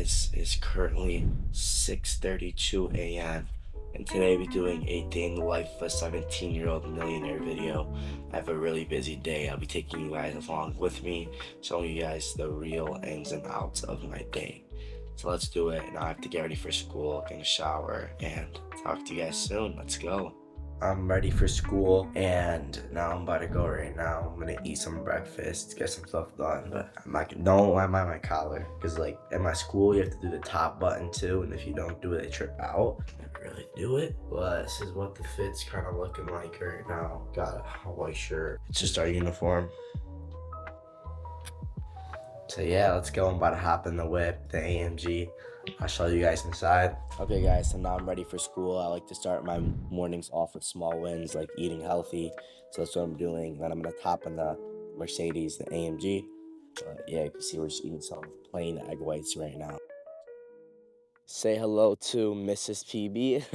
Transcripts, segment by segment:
guys, it's currently 6:32 a.m. and today we're doing a day in the life of a 17-year-old millionaire video. I have a really busy day. I'll be taking you guys along with me, showing you guys the real ins and outs of my day. So let's do it. Now I have to get ready for school, get a shower, and talk to you guys soon. Let's go. I'm ready for school, and now I'm about to go right now. I'm gonna eat some breakfast, get some stuff done, but don't mind my collar, because like at my school you have to do the top button too, and if you don't do it, they trip out. Never really do it, but this is what the fit's kind of looking like right now. Got a white shirt. It's just our uniform. So yeah, let's go. I'm about to hop in the whip, the AMG. I'll show you guys inside. Okay guys, so now I'm ready for school. I like to start my mornings off with small wins, like eating healthy. So that's what I'm doing. Then I'm gonna hop in the Mercedes, the AMG. But yeah, you can see we're just eating some plain egg whites right now. Say hello to Mrs. PB.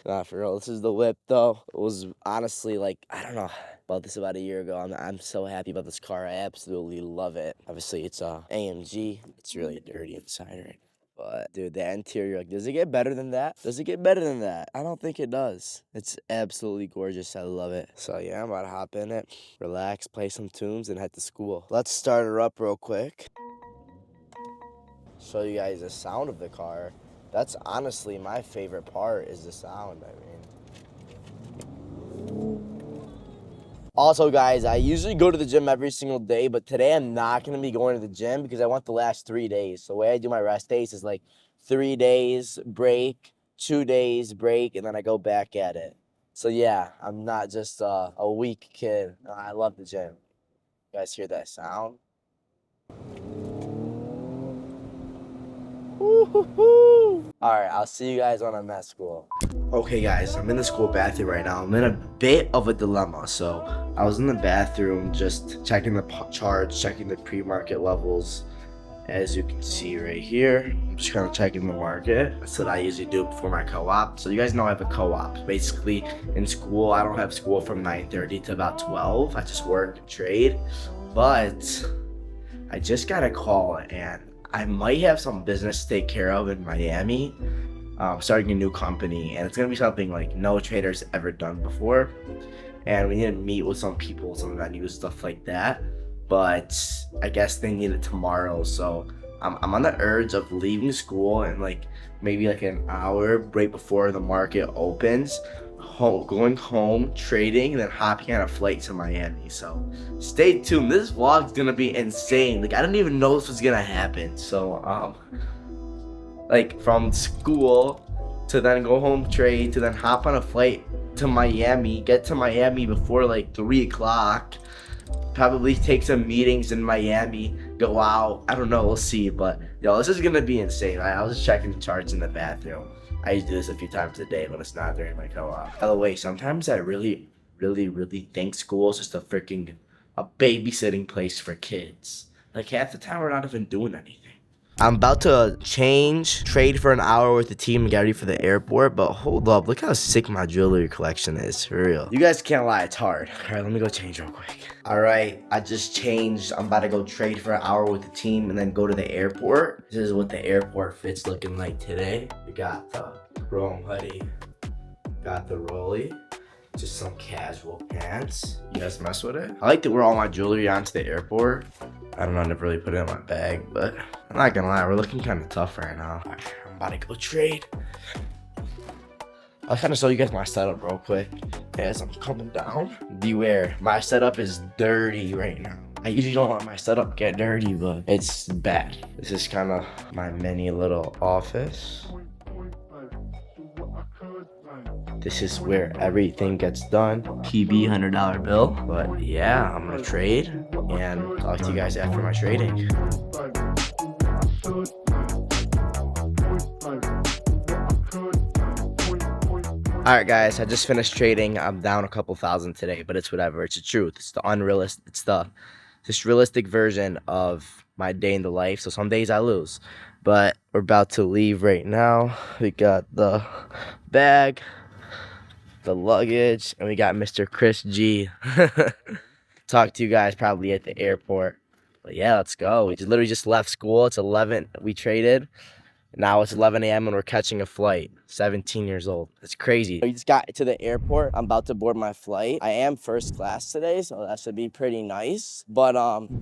Nah, for real, this is the whip though. It was honestly like, I don't know, about this about a year ago. I'm so happy about this car. I absolutely love it. Obviously, it's a AMG. It's really dirty inside right now. But dude, the interior, like, does it get better than that? Does it get better than that? I don't think it does. It's absolutely gorgeous. I love it. So yeah, I'm about to hop in it, relax, play some tunes, and head to school. Let's start her up real quick. Show you guys the sound of the car. That's honestly my favorite part, is the sound. Also, guys, I usually go to the gym every single day, but today I'm not going to be going to the gym because I want the last 3 days. So the way I do my rest days is like 3 days break, 2 days break, and then I go back at it. So yeah, I'm not just a weak kid. I love the gym. You guys hear that sound? Woo-hoo-hoo. All right, I'll see you guys when I'm at school. Okay, guys, I'm in the school bathroom right now. I'm in a bit of a dilemma. So I was in the bathroom just checking the charts, checking the pre-market levels. As you can see right here, I'm just kind of checking the market. That's what I usually do before my co-op. So you guys know I have a co-op. Basically, in school, I don't have school from 9:30 to about 12. I just work and trade. But I just got a call, and I might have some business to take care of in Miami. Starting a new company, and it's gonna be something like no trader's ever done before. And we need to meet with some people, some venues, stuff like that. But I guess they need it tomorrow, so I'm on the urge of leaving school and like maybe like an hour right before the market opens, going home, trading, and then hopping on a flight to Miami. So stay tuned. This vlog's gonna be insane. Like I didn't even know this was gonna happen. So like from school to then go home, trade, to then hop on a flight to Miami, get to Miami before like 3 o'clock, probably take some meetings in Miami, go out. I don't know, we'll see. But yo, this is gonna be insane. I was just checking the charts in the bathroom. I used to do this a few times a day when it's not during my co-op. By the way, sometimes I really think school is just a babysitting place for kids. Like half the time we're not even doing anything. I'm about to trade for an hour with the team and get ready for the airport, but hold up, look how sick my jewelry collection is, for real. You guys can't lie, it's hard. All right, let me go change real quick. All right, I just changed. I'm about to go trade for an hour with the team and then go to the airport. This is what the airport fit's looking like today. We got the chrome hoodie, got the rollie, just some casual pants. You guys mess with it? I like to wear all my jewelry onto the airport. I don't know, I never really put it in my bag, but I'm not gonna lie, we're looking kind of tough right now. All right, I'm about to go trade. I'll kind of show you guys my setup real quick as I'm coming down. Beware, my setup is dirty right now. I usually don't let my setup get dirty, but it's bad. This is kind of my mini little office. This is where everything gets done. PB $100 bill. But yeah, I'm gonna trade and talk to you guys after my trading. All right, guys, I just finished trading. I'm down a couple thousand today, but it's whatever. It's the truth. It's the unrealistic. It's the just realistic version of my day in the life. So some days I lose, but we're about to leave right now. We got the bag, the luggage, and we got Mr. Chris G. Talk to you guys probably at the airport. But yeah, let's go. We literally just left school. It's 11. We traded. Now it's 11 a.m. and we're catching a flight. 17 years old. It's crazy. We just got to the airport. I'm about to board my flight. I am first class today, so that should be pretty nice. But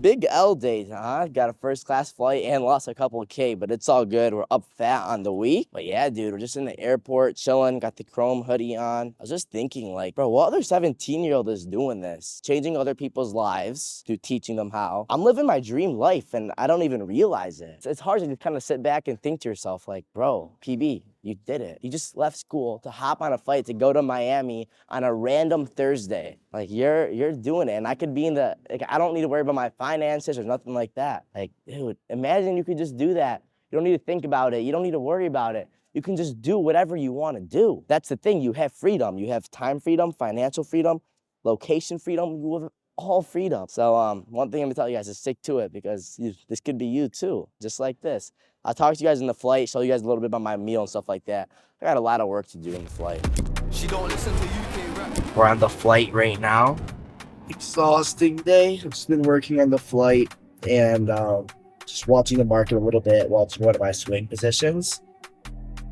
big L days, huh? Got a first class flight and lost a couple of K, but it's all good. We're up fat on the week. But yeah, dude, we're just in the airport chilling. Got the chrome hoodie on. I was just thinking, like, bro, what other 17-year-old is doing this? Changing other people's lives through teaching them how. I'm living my dream life and I don't even realize it. It's hard to just kind of sit back and think to yourself, like, bro, PB, you did it. You just left school to hop on a flight to go to Miami on a random Thursday. Like, you're doing it. And I could be in the, like, I don't need to worry about my finances or nothing like that. Like, dude, imagine you could just do that. You don't need to think about it. You don't need to worry about it. You can just do whatever you want to do. That's the thing. You have freedom. You have time freedom, financial freedom, location freedom. You have all freedom. So one thing I'm gonna tell you guys is stick to it, because this could be you too, just like this. I'll talk to you guys in the flight, show you guys a little bit about my meal and stuff like that. I got a lot of work to do in the flight. She don't listen to UK rap. We're on the flight right now. Exhausting day. I've just been working on the flight and just watching the market a little bit, watching one of my swing positions.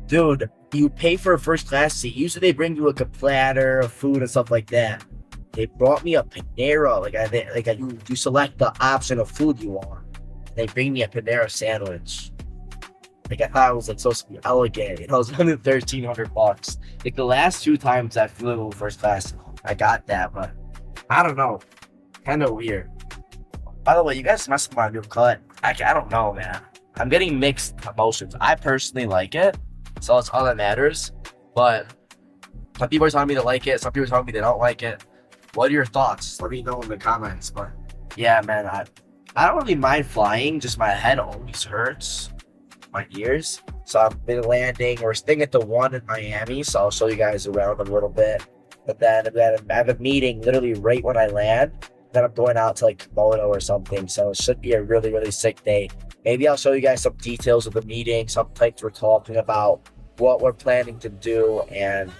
Dude, you pay for a first class seat. Usually they bring you like a platter of food and stuff like that. They brought me a Panera. You select the option of food you want. They bring me a Panera sandwich. Like, I thought it was like supposed to be elegant. It was only $1,300. Like, the last 2 times I flew first class, I got that, but I don't know. Kind of weird. By the way, you guys messed with my new cut. I don't know, man. I'm getting mixed emotions. I personally like it, so it's all that matters. But some people are telling me to like it. Some people are telling me they don't like it. What are your thoughts? Let me know in the comments. But yeah, man, I don't really mind flying. Just my head always hurts, my ears. So I've been landing. We're staying at the one in Miami, so I'll show you guys around a little bit. But then I have a meeting literally right when I land. Then I'm going out to like Komodo or something. So it should be a really, really sick day. Maybe I'll show you guys some details of the meeting, some things we're talking about, what we're planning to do, and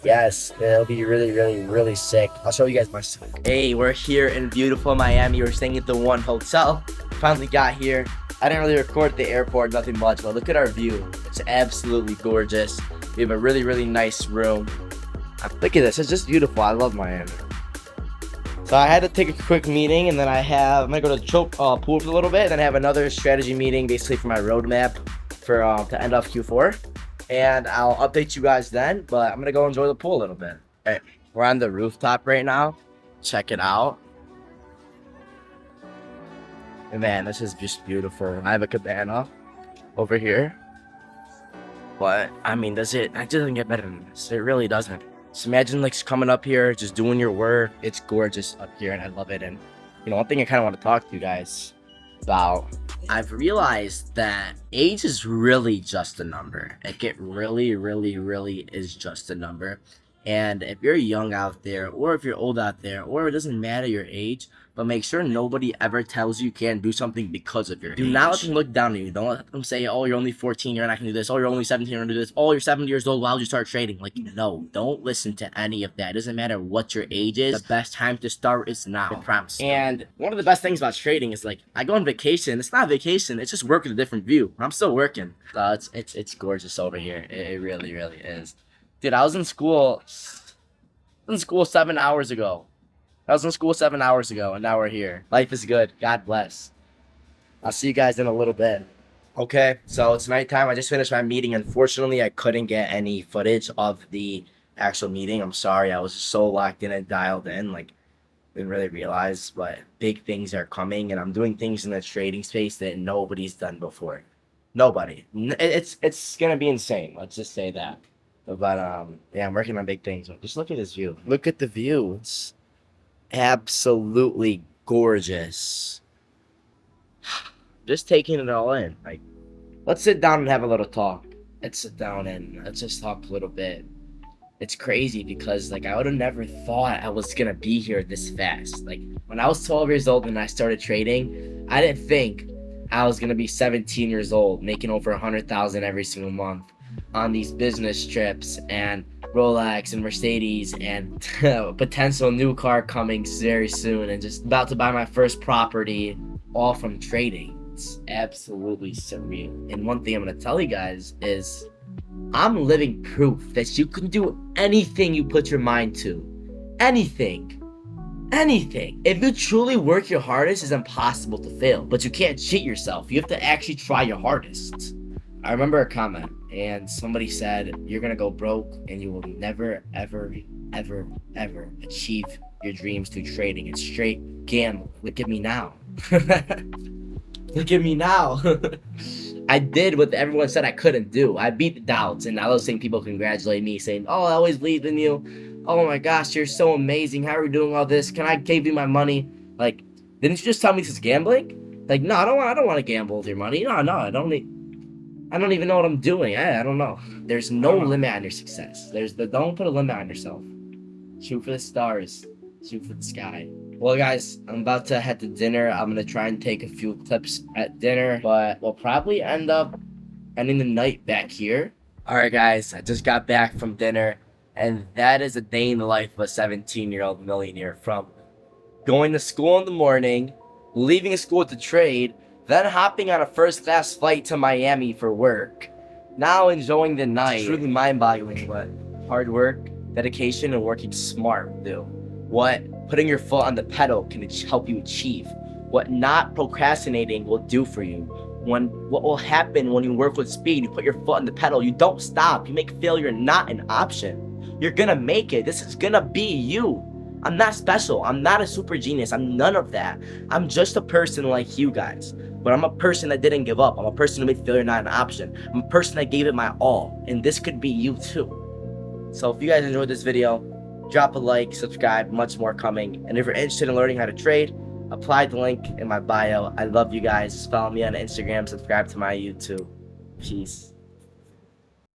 yes, it'll be really, really, really sick. I'll show you guys my stuff. Hey, we're here in beautiful Miami. We're staying at the One Hotel. Finally got here. I didn't really record at the airport, nothing much, but look at our view. It's absolutely gorgeous. We have a really, really nice room. Look at this, it's just beautiful. I love Miami. So I had to take a quick meeting, and then I'm gonna go to the pool for a little bit, then I have another strategy meeting basically for my roadmap for to end off Q4. And I'll update you guys then, but I'm gonna go enjoy the pool a little bit. Hey, we're on the rooftop right now. Check it out. And man, this is just beautiful. I have a cabana over here. But I mean, it doesn't get better than this. It really doesn't. So imagine like coming up here, just doing your work. It's gorgeous up here and I love it. And you know, one thing I kind of want to talk to you guys about, I've realized that age is really just a number. It really, really, really is just a number. And if you're young out there, or if you're old out there, or it doesn't matter your age, but make sure nobody ever tells you can't do something because of your age. Do not let them look down on you. Don't let them say, oh, you're only 14, you're not gonna do this. Oh, you're only 17, you're gonna do this. Oh, you're 70 years old, why would you start trading? Like, no, don't listen to any of that. It doesn't matter what your age is. The best time to start is now. I promise. And one of the best things about trading is, like, I go on vacation. It's not vacation. It's just work with a different view. I'm still working. It's gorgeous over here. It really, really is. Dude, I was in school 7 hours ago. And now we're here. Life is good. God bless. I'll see you guys in a little bit. Okay, so it's nighttime. I just finished my meeting. Unfortunately, I couldn't get any footage of the actual meeting. I'm sorry. I was just so locked in and dialed in. Like, didn't really realize, but big things are coming, and I'm doing things in the trading space that nobody's done before. Nobody. It's gonna be insane. Let's just say that. But yeah, I'm working on big things. Just look at this view. Look at the view. It's absolutely gorgeous. Just taking it all in. Like, let's sit down and have a little talk. Let's sit down and let's just talk a little bit. It's crazy because, like, I would have never thought I was gonna be here this fast. Like, when I was 12 years old and I started trading, I didn't think I was gonna be 17 years old, making over 100,000 every single month on these business trips and Rolex and Mercedes and potential new car coming very soon, and just about to buy my first property, all from trading. It's absolutely surreal. And one thing I'm gonna tell you guys is I'm living proof that you can do anything you put your mind to. Anything. Anything. If you truly work your hardest, it's impossible to fail. But you can't cheat yourself. You have to actually try your hardest. I remember a comment, and somebody said, you're gonna go broke and you will never, ever, ever, ever achieve your dreams through trading. It's straight gamble. Look at me now. Look at me now. I did what everyone said I couldn't do. I beat the doubts, and I was seeing people congratulate me, saying, oh, I always believed in you. Oh my gosh, you're so amazing. How are you doing all this? Can I give you my money? Like, didn't you just tell me this is gambling? Like, no, I don't want to gamble with your money. No, I don't even know what I'm doing. I don't know. There's no limit on your success. Don't put a limit on yourself. Shoot for the stars. Shoot for the sky. Well, guys, I'm about to head to dinner. I'm going to try and take a few clips at dinner, but we'll probably end up ending the night back here. All right, guys, I just got back from dinner, and that is a day in the life of a 17-year-old millionaire, from going to school in the morning, leaving school to trade, then hopping on a first-class flight to Miami for work, now enjoying the night. It's really mind-boggling what hard work, dedication, and working smart do. What putting your foot on the pedal can help you achieve. What not procrastinating will do for you. What will happen when you work with speed, you put your foot on the pedal, you don't stop. You make failure not an option. You're gonna make it. This is gonna be you. I'm not special. I'm not a super genius. I'm none of that. I'm just a person like you guys. But I'm a person that didn't give up. I'm a person who made failure not an option. I'm a person that gave it my all. And this could be you too. So if you guys enjoyed this video, drop a like, subscribe, much more coming. And if you're interested in learning how to trade, apply the link in my bio. I love you guys. Follow me on Instagram, subscribe to my YouTube. Peace.